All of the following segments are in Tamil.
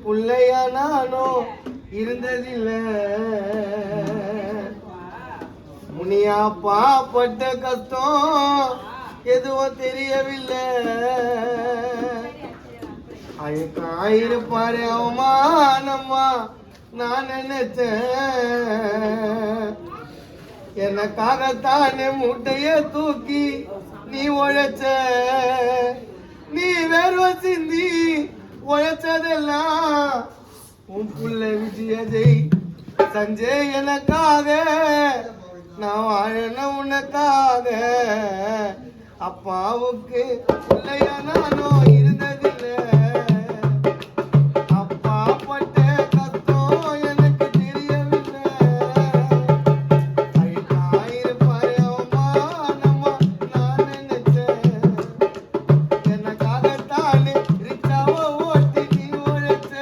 புள்ளையா நானோ இருந்ததில்லை முனியாப்பா பட்ட கஷ்டம் எதுவும் தெரியவில்லை ஆயிருப்பாரு அவமானம்மா நான் நினைச்சேன் எனக்காகத்தானே முட்டைய தூக்கி நீ உழைச்ச நீ வேர்வ சிந்தி உழைச்சதெல்லாம் உன் புள்ள விஜயஜெய் சஞ்சய் எனக்காக நான் வாழணும் உனக்காக அப்பாவுக்கு பிள்ளையா நானோ இருந்ததில்லை அப்பா பட்ட கஷ்டம் எனக்கு தெரியவில்லை ஆயிருப்பாரு அவமானமா நான் நினைச்சேன் எனக்காகத்தானே ரிச்சாவ ஓட்டி நீ உழைச்ச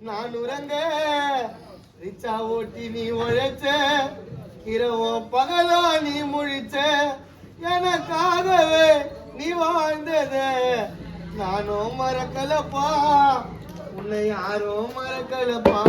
நான் உறங்க ரிச்சா ஓட்டி நீ உழைச்ச இரவோ பகலோ நீ முழிச்ச எனக்காகவே நீ வாழ்ந்தத நானும் மறக்கலப்பா உன்னை யாரும் மறக்கலப்பா